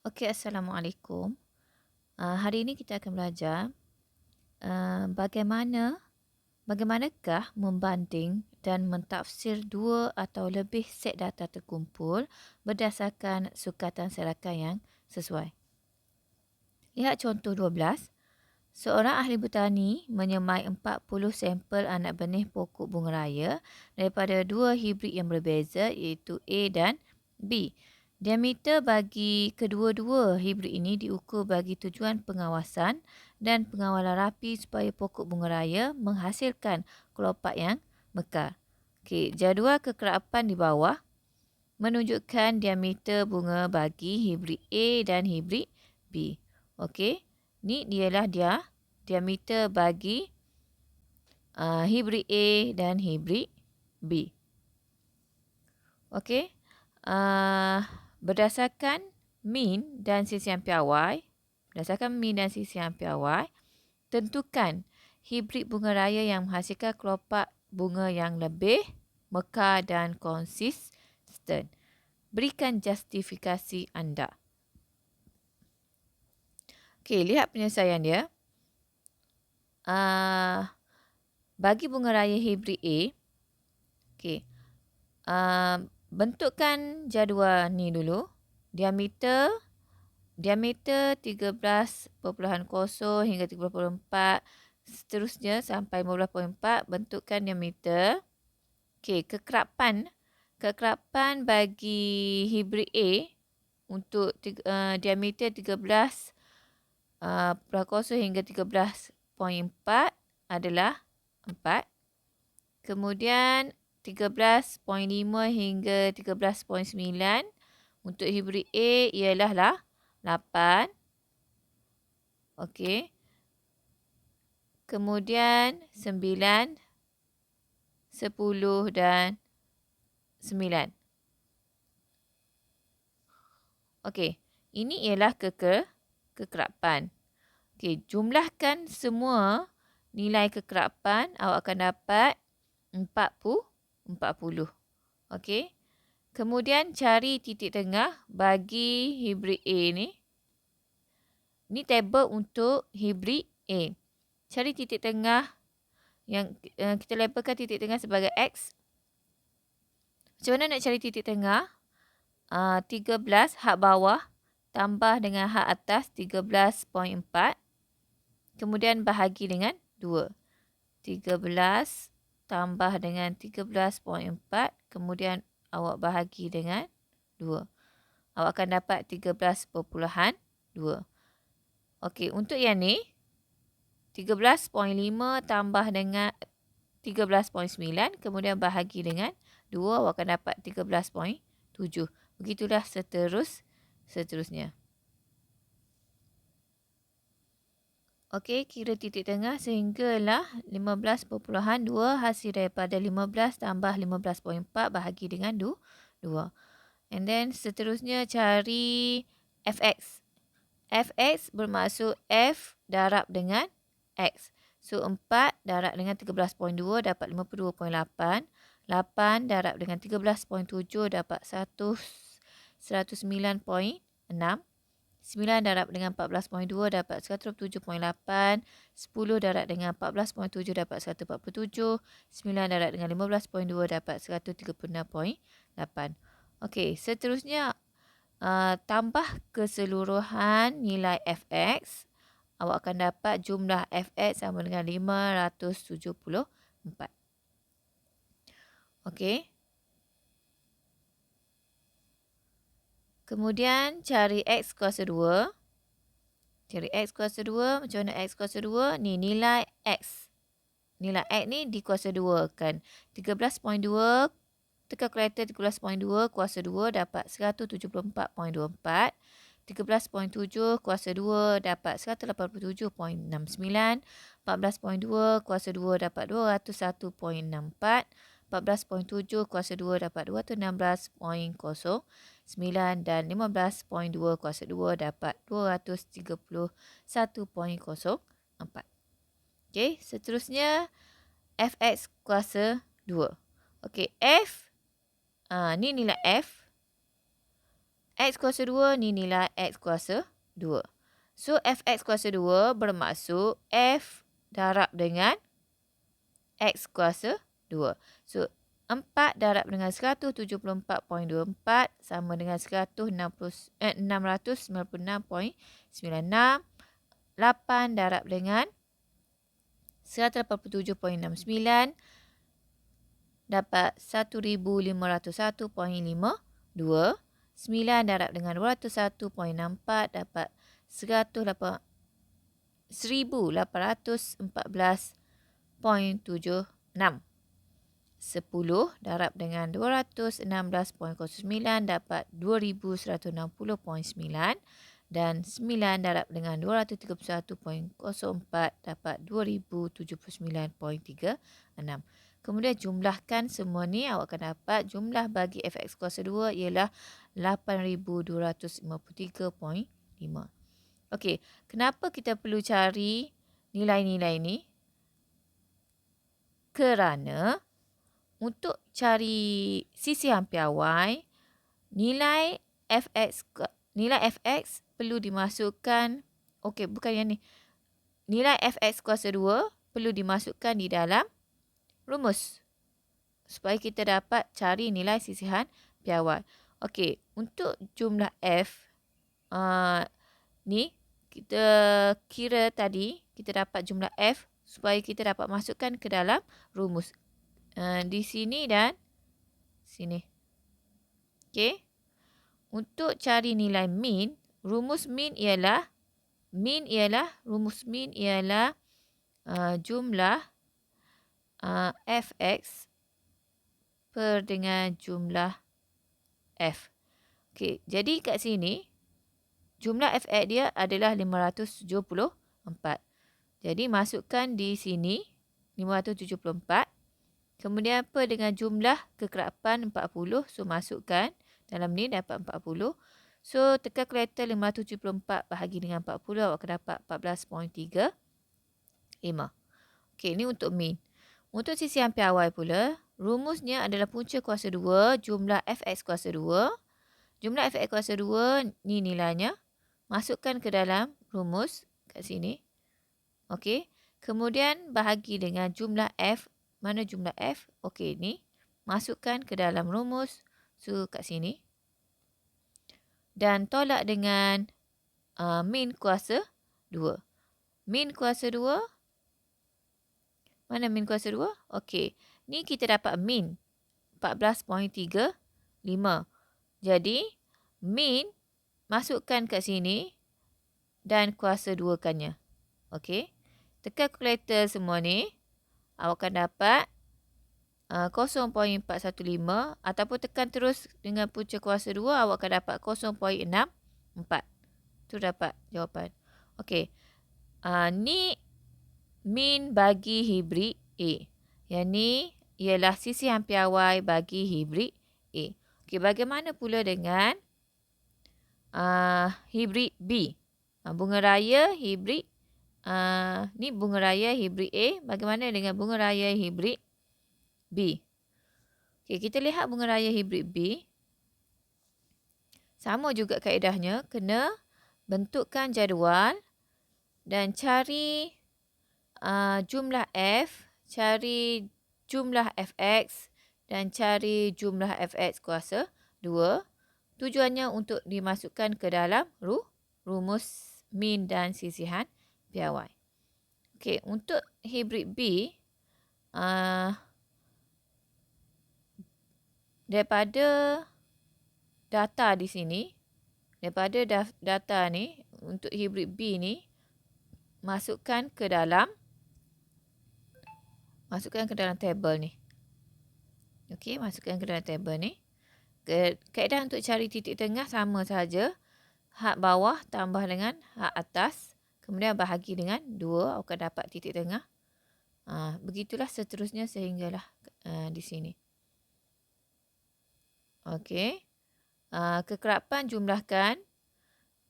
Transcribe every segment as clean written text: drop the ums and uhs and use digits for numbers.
Okey, Assalamualaikum. Hari ini kita akan belajar bagaimanakah membanding dan mentafsir dua atau lebih set data terkumpul berdasarkan sukatan serangkaian yang sesuai. Lihat contoh 12. Seorang ahli botani menyemai 40 sampel anak benih pokok bunga raya daripada dua hibrid yang berbeza iaitu A dan B. Diameter bagi kedua-dua hibrid ini diukur bagi tujuan pengawasan dan pengawalan rapi supaya pokok bunga raya menghasilkan kelopak yang mekar. Okey, jadual kekerapan di bawah menunjukkan diameter bunga bagi hibrid A dan hibrid B. Okey, ni dialah diameter bagi hibrid A dan hibrid B. Okey, berdasarkan min dan sisian piawai, tentukan hibrid bunga raya yang menghasilkan kelopak bunga yang lebih mekar dan konsisten. Berikan justifikasi anda. Okey, lihat penyelesaian dia. Bagi bunga raya hibrid A, okey, bentukkan jadual ni dulu. Diameter 13.0 hingga 13.4, seterusnya sampai 15.4. Bentukkan diameter. Okey, kekerapan bagi hibrid A untuk diameter 13.0 hingga 13.4 adalah 4. Kemudian 13.5 hingga 13.9 untuk hibrid A ialah 8. Okey. Kemudian 9, 10 dan 9. Okey, ini ialah kekerapan. Okey, jumlahkan semua nilai kekerapan, awak akan dapat 40. Okey. Kemudian cari titik tengah bagi hibrid A ni. Ni tabel untuk hibrid A. Cari titik tengah yang kita labelkan titik tengah sebagai X. Macam mana nak cari titik tengah? 13 hak bawah tambah dengan hak atas 13.4. Kemudian bahagi dengan 2. 13 tambah dengan 13.4. Kemudian awak bahagi dengan 2. Awak akan dapat 13.2. Okey, untuk yang ni 13.5 tambah dengan 13.9. Kemudian bahagi dengan 2. Awak akan dapat 13.7. Begitulah seterusnya. Okey, kira titik tengah sehinggalah 15.2 hasil daripada 15 tambah 15.4 bahagi dengan 2. And then seterusnya cari fx. Fx bermaksud F darab dengan X. So 4 darab dengan 13.2 dapat 52.8. 8 darab dengan 13.7 dapat 109.6. 9 darab dengan 14.2 dapat 107.8. 10 darab dengan 14.7 dapat 147. 9 darab dengan 15.2 dapat 136.8. Okey, seterusnya tambah keseluruhan nilai fx. Awak akan dapat jumlah fx sama dengan 574. Okey. Kemudian cari x kuasa 2. Macam mana x kuasa 2? Ni nilai x. Nilai x ni dikuasa 2 kan. 13.2 tekan kalkulator 13.2 kuasa 2 dapat 174.24. 13.7 kuasa 2 dapat 187.69. 14.2 kuasa 2 dapat 201.64. 14.7 kuasa 2 dapat 216.09 dan 15.2 kuasa 2 dapat 231.04. Okey, seterusnya fx kuasa 2. Okey, f ni nilai f. X kuasa 2 ni nilai X kuasa 2. So, Fx kuasa 2 bermaksud F darab dengan X kuasa 2. So, 4 darab dengan 174.24 sama dengan 696.96. 8 darab dengan 187.69 dapat 1501.52. 9 darab dengan 201.64 dapat 1814.76. 10 darab dengan 216.09 dapat 2160.9. Dan 9 darab dengan 231.04 dapat 2079.36. Kemudian jumlahkan semua ni, awak akan dapat jumlah bagi Fx kuasa 2 ialah 8253.5. Okey, kenapa kita perlu cari nilai-nilai ni? Kerana untuk cari sisihan piawai, nilai Fx perlu dimasukkan, okey, bukan yang ni. Nilai Fx kuasa 2 perlu dimasukkan di dalam rumus supaya kita dapat cari nilai sisihan piawai. Okey, untuk jumlah F ni kita kira tadi, kita dapat jumlah F supaya kita dapat masukkan ke dalam rumus. Di sini dan sini. Okey. Untuk cari nilai min, rumus min ialah jumlah Fx per dengan jumlah F. Okey, jadi kat sini jumlah Fx dia adalah 574. Jadi masukkan di sini 574. Kemudian apa dengan jumlah kekerapan 40. So masukkan dalam ni dapat 40. So tekan kalkulator 574 bahagi dengan 40, awak akan dapat 14.35. Okey, ni untuk min. Untuk sisihan piawai pula, rumusnya adalah punca kuasa 2 jumlah Fx kuasa 2. Jumlah Fx kuasa 2 ni nilainya. Masukkan ke dalam rumus kat sini. Okey. Kemudian bahagi dengan jumlah F. Mana jumlah F? Okey, ni. Masukkan ke dalam rumus. So, kat sini. Dan tolak dengan min kuasa 2. Min kuasa 2. Mana min kuasa 2? Okey. Ni kita dapat min 14.35. Jadi, min masukkan kat sini dan kuasa 2-kannya. Okey. Tekan kalkulator semua ni. Awak akan dapat 0.415 ataupun tekan terus dengan punca kuasa 2, awak akan dapat 0.64. Tu dapat jawapan. Okey. Ni min bagi hibrid A. Yang ni ialah sisihan piawai bagi hibrid A. Okey, bagaimana pula dengan hibrid B? Bunga raya hibrid ni bunga raya hibrid A. Bagaimana dengan bunga raya hibrid B? Okey, kita lihat bunga raya hibrid B. Sama juga kaedahnya. Kena bentukkan jadual dan cari jumlah F, cari jumlah Fx dan cari jumlah Fx kuasa 2. Tujuannya untuk dimasukkan ke dalam rumus min dan sisihan piawai. Okey, untuk hibrid B, daripada data di sini, daripada data ni, untuk hibrid B ni, masukkan ke dalam tabel ni. Okey, masukkan ke dalam tabel ni. Kaedah untuk cari titik tengah sama saja. Hak bawah tambah dengan hak atas. Kemudian bahagi dengan 2, awak akan dapat titik tengah. Begitulah seterusnya sehinggalah di sini. Okey. Kekerapan jumlahkan.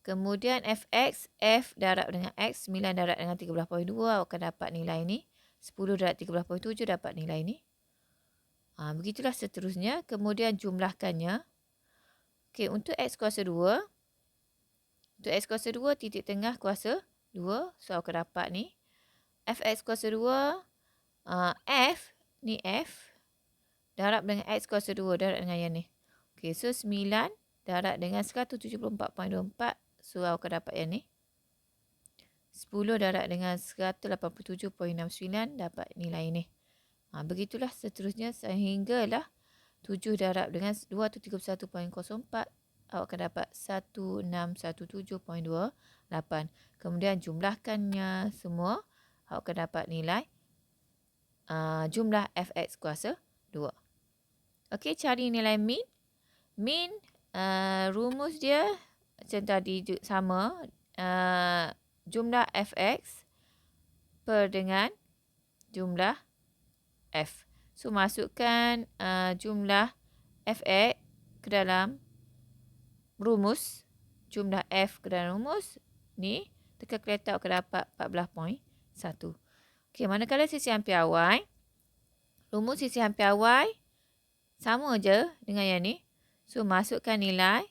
Kemudian Fx, F darab dengan X, 9 darab dengan 13.2, awak akan dapat nilai ni. 10 darab 13.7 dapat nilai ni. Begitulah seterusnya. Kemudian jumlahkannya. Okey, untuk X kuasa 2, untuk X kuasa 2, titik tengah kuasa 2. So, aku dapat ni. Fx kuasa 2, F, ni F, darab dengan X kuasa 2, darab dengan yang ni. Okey, so 9 darab dengan 174.24. So, aku dapat yang ni. 10 darab dengan 187.69, dapat nilai ni. Begitulah seterusnya sehinggalah 7 darab dengan 231.04, awak akan dapat 1617.28. Kemudian jumlahkannya semua, awak akan dapat nilai jumlah Fx kuasa 2. Okey, cari nilai min. Min, rumus dia macam tadi sama. Jumlah Fx per dengan jumlah F. So, masukkan jumlah Fx ke dalam rumus. Jumlah F ke dalam rumus. Ni, tekan kereta akan dapat 14.1. Okey, manakala sisihan piawai. Rumus sisihan piawai sama je dengan yang ni. So, masukkan nilai.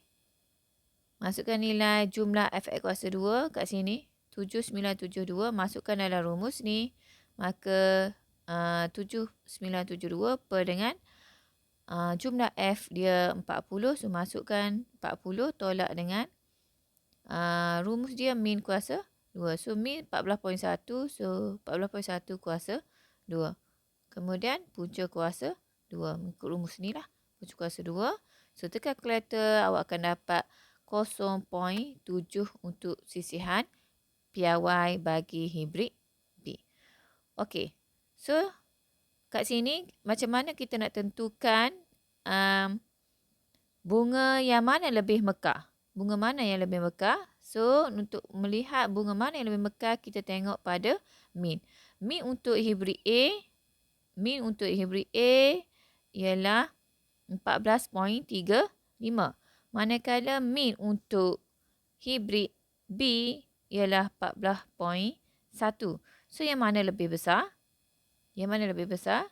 Masukkan nilai jumlah Fx kuasa 2 kat sini. 7972. Masukkan dalam rumus ni. Maka 7972 per dengan jumlah F dia 40. So, masukkan 40 tolak dengan rumus dia min kuasa 2. So, min 14.1. So, 14.1 kuasa 2. Kemudian punca kuasa 2. Mengikut rumus ni lah. Punca kuasa 2. So, tekan kalkulator, awak akan dapat 0.7 untuk sisihan piawai bagi hibrid B. Okey. So, kat sini macam mana kita nak tentukan bunga yang mana lebih mekar? Bunga mana yang lebih mekar? So, untuk melihat bunga mana yang lebih mekar, kita tengok pada min. Min untuk hibrid A, min untuk hibrid A ialah 14.35. Manakala min untuk hibrid B ialah 14.1. So, yang mana lebih besar? Yang mana lebih besar?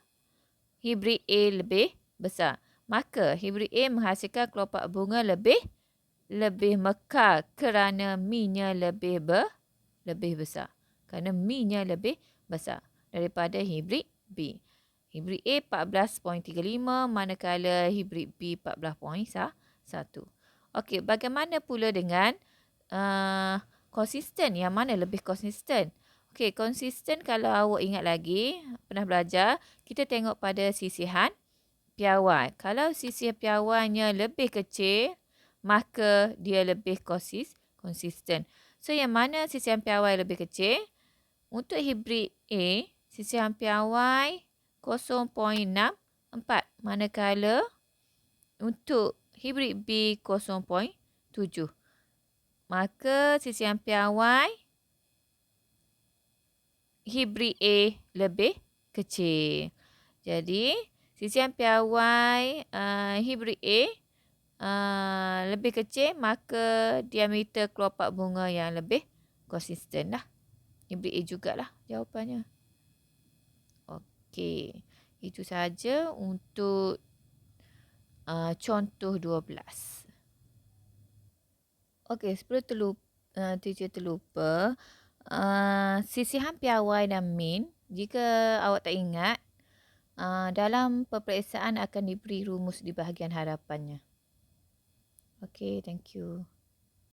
Hibrid A lebih besar. Maka hibrid A menghasilkan kelopak bunga lebih mekar kerana min-nya lebih besar. Kerana min-nya lebih besar daripada hibrid B. Hibrid A 14.35 manakala hibrid B 14.1. Okey, bagaimana pula dengan konsisten? Yang mana lebih konsisten? Okey, konsisten kalau awak ingat lagi, pernah belajar, kita tengok pada sisihan piawai. Kalau sisihan piawainya lebih kecil, maka dia lebih konsisten. So, yang mana sisihan piawai lebih kecil? Untuk hibrid A, sisihan piawai 0.64. Manakala untuk hibrid B 0.7. Maka sisihan piawai hibrid A lebih kecil. Jadi, sisihan piawai hibrid A lebih kecil, maka diameter kelopak bunga yang lebih konsisten lah. Hibrid A jugalah jawapannya. Okey, itu sahaja untuk contoh 12. Okey, sebelum teacher terlupa, sisihan piawai dan min, jika awak tak ingat, dalam peperiksaan akan diberi rumus di bahagian hadapannya. Okey, thank you.